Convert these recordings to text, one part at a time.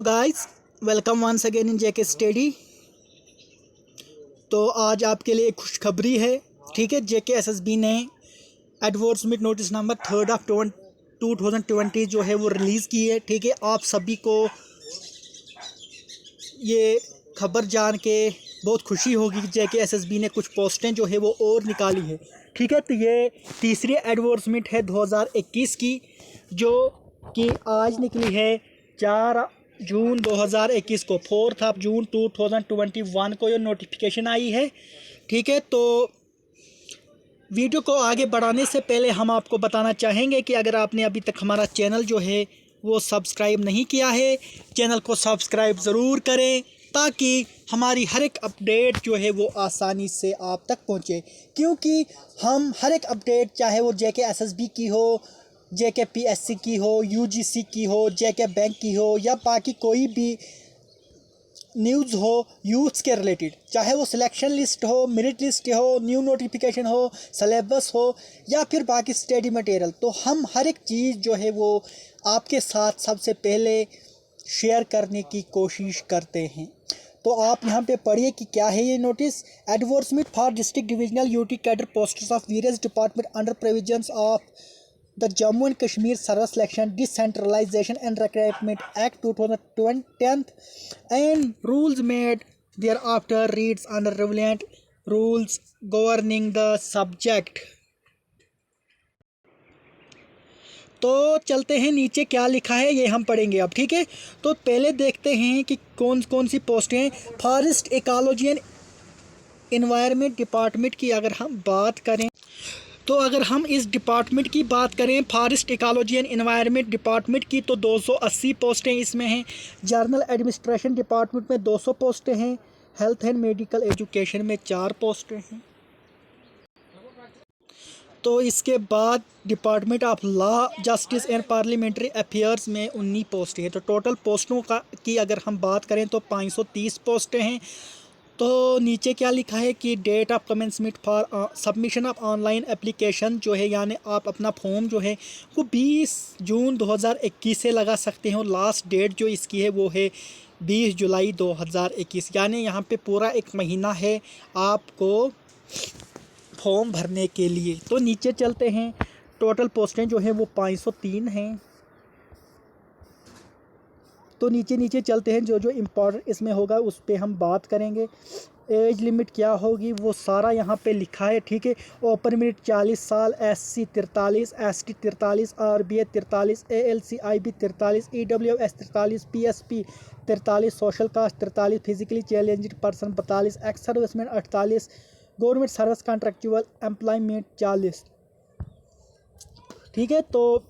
Guys, welcome once again in JK study. तो आज आपके लिए एक खुशखबरी है। ठीक है, जेके एसएसबी ने एडवर्टाइजमेंट नोटिस नंबर 3/2020 जो है वो रिलीज़ की है। ठीक है, आप सभी को ये खबर जान के बहुत खुशी होगी कि जेके एसएसबी ने कुछ पोस्टें जो है वो और निकाली है। ठीक है, तो ये तीसरी एडवर्टाइजमेंट है 2021 की, जो कि आज निकली है 4 जून 2021 को। 4 जून 2021 को ये नोटिफिकेशन आई है। ठीक है, तो वीडियो को आगे बढ़ाने से पहले हम आपको बताना चाहेंगे कि अगर आपने अभी तक हमारा चैनल जो है वो सब्सक्राइब नहीं किया है, चैनल को सब्सक्राइब ज़रूर करें ताकि हमारी हर एक अपडेट जो है वो आसानी से आप तक पहुंचे। क्योंकि हम हर एक अपडेट, चाहे वो जेके एसएसबी की हो, जेके पीएससी की हो, यूजीसी की हो, जेके बैंक की हो, या बाकी कोई भी न्यूज़ हो यूथ्स के रिलेटेड, चाहे वो सिलेक्शन लिस्ट हो, मेरिट लिस्ट हो, न्यू नोटिफिकेशन हो, सिलेबस हो, या फिर बाकी स्टडी मटेरियल, तो हम हर एक चीज़ जो है वो आपके साथ सबसे पहले शेयर करने की कोशिश करते हैं। तो आप यहाँ पे पढ़िए कि क्या है ये notice. Advertisement for district divisional UT cadre posts of various department under provisions of the Jammu and Kashmir Service Selection Decentralization and Recruitment Act 2010 and rules made thereafter reads under relevant rules governing the subject। तो चलते हैं नीचे क्या लिखा है ये हम पढ़ेंगे अब। ठीक है, तो पहले देखते हैं कि कौन कौन सी पोस्टें हैं। Forest ecology and environment department की अगर हम बात करें, तो अगर हम इस डिपार्टमेंट की बात करें, forest ecology and environment department की, तो 280 पोस्टें इसमें हैं। जर्नल एडमिनिस्ट्रेशन डिपार्टमेंट में 200 पोस्टें हैं। हेल्थ एंड मेडिकल एजुकेशन में 4 पोस्टें हैं। तो इसके बाद department of law, justice and parliamentary affairs में 19 पोस्टें हैं। तो टोटल पोस्टों की अगर हम बात करें तो 530 पोस्टें हैं। तो नीचे क्या लिखा है कि date of commencement for submission of online application जो है, यानी आप अपना फॉर्म जो है वो 20 जून 2021 से लगा सकते हैं, और लास्ट डेट जो इसकी है वो है 20 जुलाई 2021, यानी यहाँ पे पूरा एक महीना है आपको फॉर्म भरने के लिए। तो नीचे चलते हैं, टोटल पोस्टें जो हैं वो 503 हैं। तो नीचे नीचे चलते हैं, जो जो इम्पोर्टेंट इसमें होगा उस पर हम बात करेंगे। एज लिमिट क्या होगी वो सारा यहाँ पे लिखा है। ठीक है, ओपन मेरिट 40 साल, SC 43, ST 43, RBA 43, ALCIB 43, EWS 43, PSP 43, social caste 43, physically challenged person 42, ex serviceman 48, government service contractual employment 40। ठीक है, तो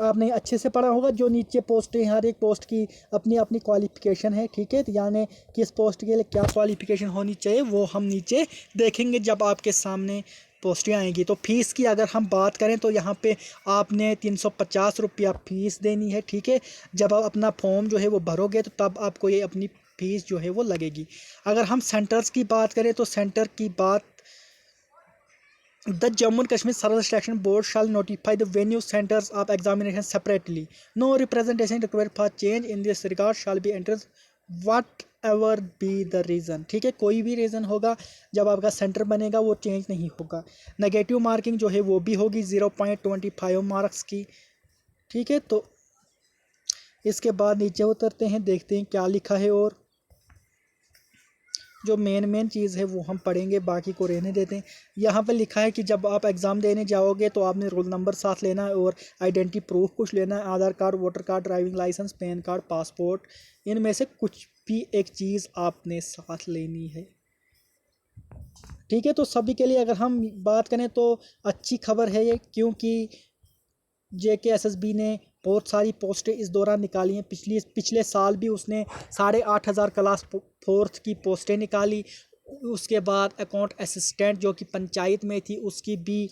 आपने अच्छे से पढ़ा होगा। जो नीचे पोस्ट है, हर एक पोस्ट की अपनी अपनी क्वालिफ़िकेशन है। ठीक है, तो यानी किस पोस्ट के लिए क्या क्वालिफ़िकेशन होनी चाहिए वो हम नीचे देखेंगे जब आपके सामने पोस्टें आएंगी। तो फ़ीस की अगर हम बात करें तो यहाँ पे आपने 350 रुपया फ़ीस देनी है। ठीक है, जब आप अपना फॉर्म जो है वो भरोगे तो तब आपको ये अपनी फ़ीस जो है वो लगेगी। अगर हम सेंटर्स की बात करें तो सेंटर की बात, The Jammu and Kashmir Service Selection Board shall notify the venue centers of examination separately. No representation required for change in this regard shall be entered whatever be the reason। ठीक है, कोई भी reason होगा जब आपका centre बनेगा वो change नहीं होगा। नेगेटिव मार्किंग जो है वो भी होगी 0.25 मार्क्स की। ठीक है, तो इसके बाद नीचे उतरते हैं, देखते हैं क्या लिखा है। और जो मेन चीज़ है वो हम पढ़ेंगे, बाकी को रहने देते हैं। यहाँ पर लिखा है कि जब आप एग्ज़ाम देने जाओगे तो आपने रोल नंबर साथ लेना है और आइडेंटिटी प्रूफ कुछ लेना है, Aadhaar card, voter card, driving licence, PAN card, passport, इनमें से कुछ भी एक चीज़ आपने साथ लेनी है। ठीक है, तो सभी के लिए अगर हम बात करें तो अच्छी खबर है ये, क्योंकि जेके एसएसबी ने बहुत सारी पोस्टें इस दौरान निकाली हैं। पिछले साल भी उसने 8,500 क्लास फोर्थ की पोस्टें निकाली। उसके बाद अकाउंट असिस्टेंट जो कि पंचायत में थी उसकी भी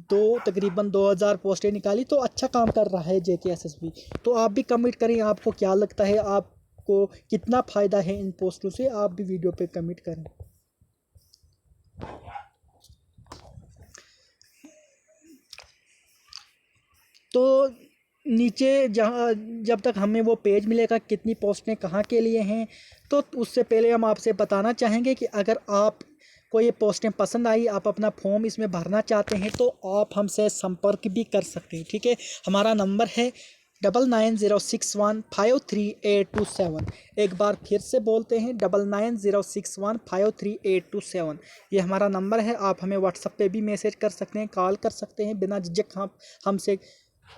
तकरीबन 2,000 पोस्टें निकाली। तो अच्छा काम कर रहा है जेके एसएसबी। तो आप भी कमेंट करें, आपको क्या लगता है, आपको कितना फ़ायदा है इन पोस्टों से, आप भी वीडियो पे कमेंट करें। तो नीचे जहाँ जब तक हमें वो पेज मिलेगा कितनी पोस्टें कहाँ के लिए हैं, तो उससे पहले हम आपसे बताना चाहेंगे कि अगर आप को ये पोस्टें पसंद आई, आप अपना फॉर्म इसमें भरना चाहते हैं, तो आप हमसे संपर्क भी कर सकते हैं। ठीक है, हमारा नंबर है 9906153827। एक बार फिर से बोलते हैं 9906153827। ये हमारा नंबर है। आप हमें व्हाट्सएप पे भी मैसेज कर सकते हैं, कॉल कर सकते हैं, बिना झिझक हम हमसे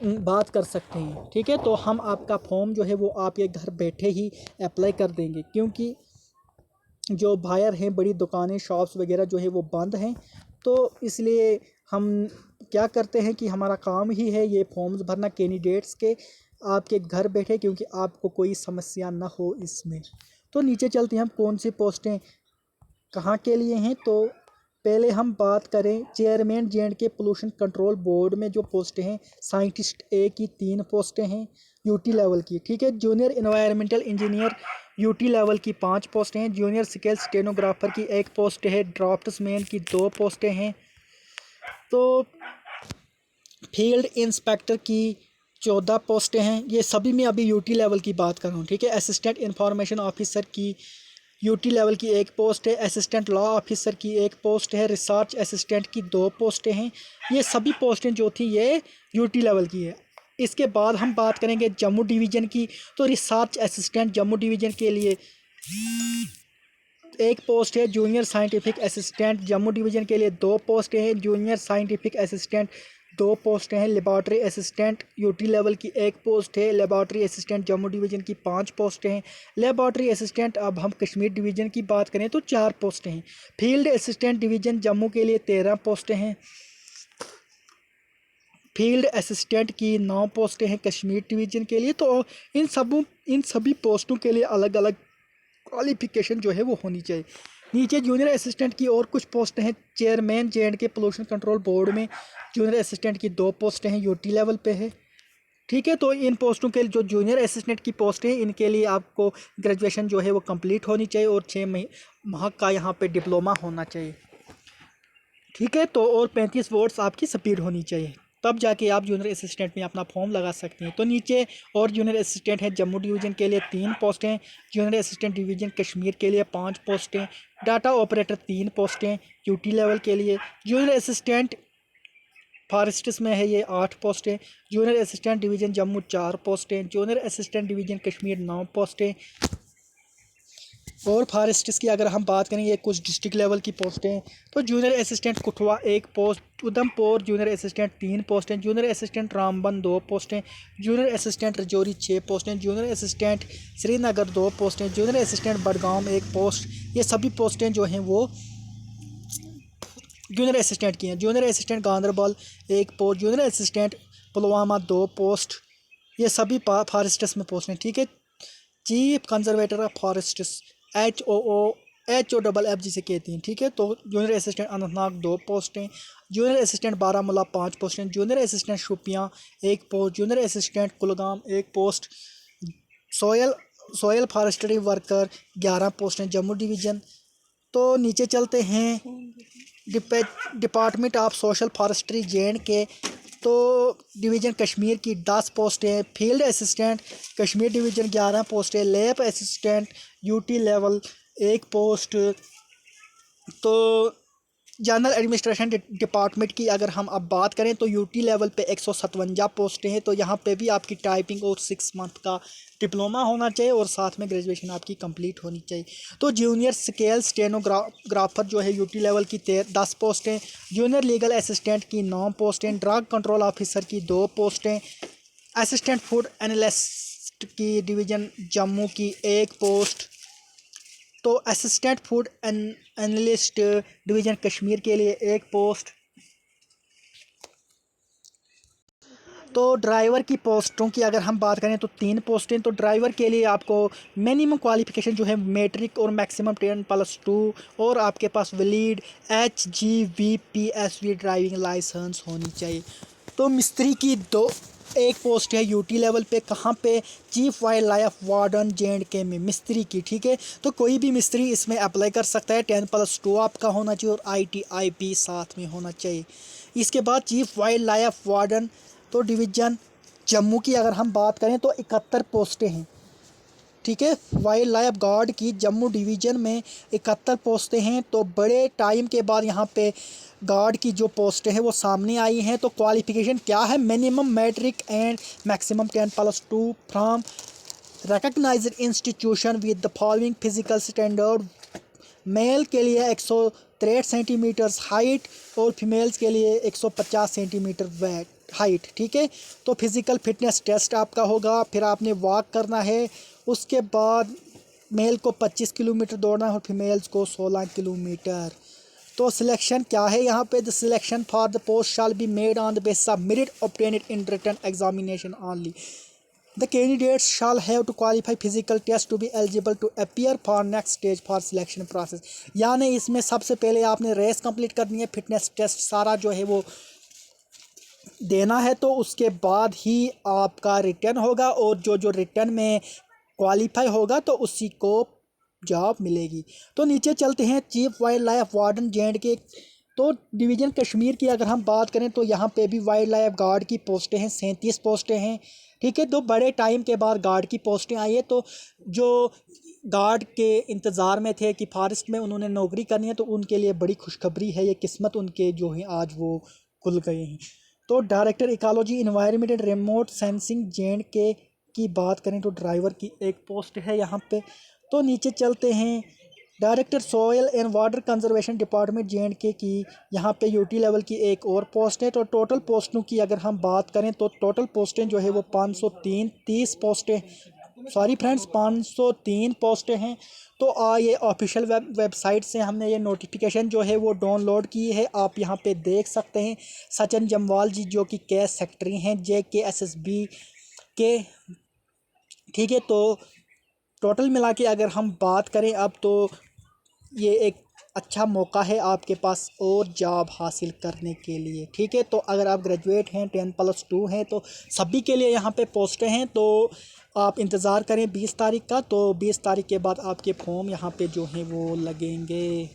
बात कर सकते हैं। ठीक है, तो हम आपका फॉर्म जो है वो आपके घर बैठे ही अप्लाई कर देंगे, क्योंकि जो बाहर हैं बड़ी दुकानें शॉप्स वगैरह जो है वो बंद हैं, तो इसलिए हम क्या करते हैं कि हमारा काम ही है ये फॉर्म्स भरना कैंडिडेट्स के आपके घर बैठे, क्योंकि आपको कोई समस्या ना हो इसमें। तो नीचे चलते हैं हम कौन सी पोस्टें कहाँ के लिए हैं। तो पहले हम बात करें chairman J&K pollution control board में जो पोस्टें हैं, साइंटिस्ट ए की 3 पोस्टें हैं यूटी लेवल की। ठीक है, junior environmental engineer UT level की 5 पोस्टें हैं, जूनियर स्केल स्टेनोग्राफर की 1 पोस्ट है, ड्राफ्ट्समैन की 2 पोस्टें हैं, तो फील्ड इंस्पेक्टर की 14 पोस्टें हैं। ये सभी में अभी यूटी लेवल की बात कर रहा हूँ। ठीक है, असिस्टेंट इंफॉर्मेशन ऑफिसर की यूटी लेवल की 1 पोस्ट है, असिस्टेंट लॉ ऑफिसर की 1 पोस्ट है, रिसर्च असिस्टेंट की 2 पोस्टें हैं। ये सभी पोस्टें जो थी ये यूटी लेवल की है। इसके बाद हम बात करेंगे जम्मू डिवीज़न की, तो रिसर्च असिस्टेंट जम्मू डिवीज़न के लिए 1 पोस्ट है, junior scientific assistant Jammu division के लिए 2 पोस्टें हैं, जूनियर साइंटिफिक असिस्टेंट 2 पोस्टें हैं, लेबॉर्ट्री असिस्टेंट यूटी लेवल की 1 पोस्ट है, लेबॉर्ट्री असिस्टेंट जम्मू डिवीज़न की 5 पोस्टें हैं, लेबॉर्ट्री असिस्टेंट अब हम कश्मीर डिवीज़न की बात करें तो 4 पोस्टें हैं, फील्ड असिस्टेंट डिवीज़न जम्मू के लिए 13 पोस्टें हैं, फील्ड असिस्टेंट की 9 पोस्टें हैं कश्मीर डिवीज़न के लिए। तो इन सभी पोस्टों के लिए अलग अलग क्वालिफिकेशन जो है वो होनी चाहिए। नीचे जूनियर असिस्टेंट की और कुछ पोस्टें हैं, chairman J&K pollution control board में जूनियर असिस्टेंट की 2 पोस्टें हैं, यूटी लेवल पे है। ठीक है, तो इन पोस्टों के जो जूनियर असिस्टेंट की पोस्टें हैं इनके लिए आपको ग्रेजुएशन जो है वो कंप्लीट होनी चाहिए और 6 माह का यहाँ पे डिप्लोमा होना चाहिए। ठीक है, तो और 35 वोट्स आपकी स्पीड होनी चाहिए, तब जाके आप जूनियर असिस्टेंट में अपना फॉर्म लगा सकते हैं। तो नीचे और जूनियर असिस्टेंट है जम्मू डिवीज़न के लिए 3 पोस्टें, जूनियर असिस्टेंट डिवीज़न कश्मीर के लिए 5 पोस्टें, डाटा ऑपरेटर 3 पोस्टें यूटी लेवल के लिए, जूनियर असिस्टेंट फॉरेस्ट्स में है ये 8 पोस्टें, जूनियर असिस्टेंट डिवीज़न जम्मू 4 पोस्टें, जूनियर असिस्टेंट डिवीज़न कश्मीर 9 पोस्टें। और फॉरेस्ट्स की अगर हम बात करें ये कुछ डिस्ट्रिक्ट लेवल की पोस्टें हैं, तो junior assistant Kathua 1 post, Udhampur junior assistant 3 पोस्टें, जूनियर असिस्टेंट रामबन 2 पोस्टें, जूनियर असिस्टेंट रजौरी 6 पोस्टें, जूनियर असिस्टेंट श्रीनगर 2 पोस्टें, जूनियर असिस्टेंट बडगाम 1 पोस्ट। ये सभी पोस्टें जो हैं वो जूनियर असिस्टेंट की हैं। Junior assistant Ganderbal 1 post, junior assistant Pulwama 2 post. ये सभी फॉरेस्ट्स में पोस्ट हैं। ठीक है, chief conservator of forests HOF जिसे कहते हैं। ठीक है, तो जूनियर असिस्टेंट अनंतनाग 2 पोस्टें, जूनियर असिस्टेंट बारामूला 5 पोस्टें, junior assistant Shopian 1 post, junior assistant Kulgam 1 post, soil forestry worker 11 पोस्टें जम्मू डिवीज़न। तो नीचे चलते हैं department of social forestry J&K, तो डिवीज़न कश्मीर की 10 पोस्टें, फील्ड असिस्टेंट कश्मीर डिवीज़न 11 पोस्टें, lab assistant UT level 1 post. तो जनरल एडमिनिस्ट्रेशन डिपार्टमेंट की अगर हम अब बात करें तो यूटी लेवल पे 157 पोस्टें हैं। तो यहाँ पे भी आपकी टाइपिंग और 6 मंथ का डिप्लोमा होना चाहिए और साथ में ग्रेजुएशन आपकी कंप्लीट होनी चाहिए। तो जूनियर स्केल स्टेनोग्राफर जो है यूटी लेवल की 10 पोस्टें, जूनियर लीगल असिस्टेंट की 9 पोस्टें, ड्रग कंट्रोल ऑफिसर की 2 पोस्टें, असिस्टेंट फूड एनालिस्ट की डिवीज़न जम्मू की 1 पोस्ट। तो assistant food analyst division Kashmir के लिए 1 पोस्ट। तो ड्राइवर की पोस्टों की अगर हम बात करें तो 3 पोस्टें। तो ड्राइवर के लिए आपको मिनिमम क्वालिफिकेशन जो है मैट्रिक और मैक्सिमम 10+2 और आपके पास वैलिड HGV/PSV ड्राइविंग लाइसेंस होनी चाहिए। तो मिस्त्री की 1 पोस्ट है यूटी लेवल पे, कहाँ पे, chief wild life warden J&K में मिस्त्री की। ठीक है, तो कोई भी मिस्त्री इसमें अप्लाई कर सकता है, 10+2 आपका होना चाहिए और ITIP साथ में होना चाहिए। इसके बाद चीफ वाइल्ड लाइफ वार्डन तो डिवीज़न जम्मू की अगर हम बात करें तो 71 पोस्टें हैं, ठीक है। वाइल्ड लाइफ गार्ड की जम्मू डिवीज़न में 71 पोस्टें हैं। तो बड़े टाइम के बाद यहाँ पे गार्ड की जो पोस्टें हैं वो सामने आई हैं। तो क्वालिफ़िकेशन क्या है, minimum matric and maximum 10+2 from recognized institution with the following physical standard. Male के लिए 163 सेंटीमीटर हाइट और फीमेल्स के लिए 150 सेंटीमीटर वेट हाइट, ठीक है। तो फिज़िकल फिटनेस टेस्ट आपका होगा, फिर आपने वॉक करना है, उसके बाद मेल को 25 किलोमीटर दौड़ना है और फीमेल्स को 16 किलोमीटर। तो सिलेक्शन क्या है यहाँ पे, the selection for the post shall be made on the basis of merit obtained in written examination only. The candidates shall have to qualify physical test to be eligible to appear for next stage for selection process। यानी इसमें सबसे पहले आपने race complete करनी है, fitness test सारा जो है वो देना है, तो उसके बाद ही आपका रिटर्न होगा और जो रिटर्न में क्वालिफाई होगा तो उसी को जॉब मिलेगी। तो नीचे चलते हैं, chief wild life warden J&K। तो डिवीज़न कश्मीर की अगर हम बात करें तो यहाँ पे भी वाइल्ड लाइफ गार्ड की पोस्टें हैं, 37 पोस्टें हैं, ठीक है। तो बड़े टाइम के बाद गार्ड की पोस्टें आई है। तो जो गार्ड के इंतज़ार में थे कि फॉरेस्ट में उन्होंने नौकरी करनी है, तो उनके लिए बड़ी खुशखबरी है, ये किस्मत उनके जो है आज वो खुल गए हैं। तो director ecology environment and remote sensing J&K की बात करें तो ड्राइवर की एक पोस्ट है यहाँ पे। तो नीचे चलते हैं, director soil and water conservation department J&K की यहाँ पे यूटी लेवल की एक और पोस्ट है। तो टोटल पोस्टों की अगर हम बात करें तो टोटल पोस्टें जो है वो 503 पोस्टें, सॉरी फ्रेंड्स 503 पोस्टें हैं। तो ये ऑफिशियल वेबसाइट से हमने ये नोटिफिकेशन जो है वो डाउनलोड की है, आप यहाँ पे देख सकते हैं। सचिन जम्वाल जी जो कि कैश सेक्रेटरी हैं JKSSB के, ठीक है। तो टोटल मिला के अगर हम बात करें अब, तो ये एक अच्छा मौका है आपके पास और जॉब हासिल करने के लिए, ठीक है। तो अगर आप ग्रेजुएट हैं, 10+2 हैं, तो सभी के लिए यहाँ पे पोस्टें हैं। तो आप इंतज़ार करें 20 तारीख का। तो 20 तारीख के बाद आपके फॉर्म यहाँ पे जो हैं वो लगेंगे।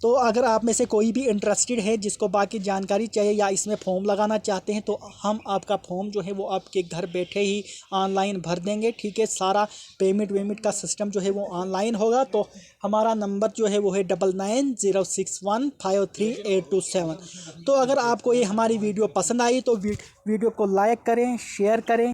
तो अगर आप में से कोई भी इंटरेस्टेड है, जिसको बाकी जानकारी चाहिए या इसमें फ़ॉर्म लगाना चाहते हैं, तो हम आपका फॉर्म जो है वो आपके घर बैठे ही ऑनलाइन भर देंगे, ठीक है। सारा पेमेंट वेमेंट का सिस्टम जो है वो ऑनलाइन होगा। तो हमारा नंबर जो है वो है 9906153827। तो अगर आपको ये हमारी वीडियो पसंद आई तो वीडियो को लाइक करें, शेयर करें।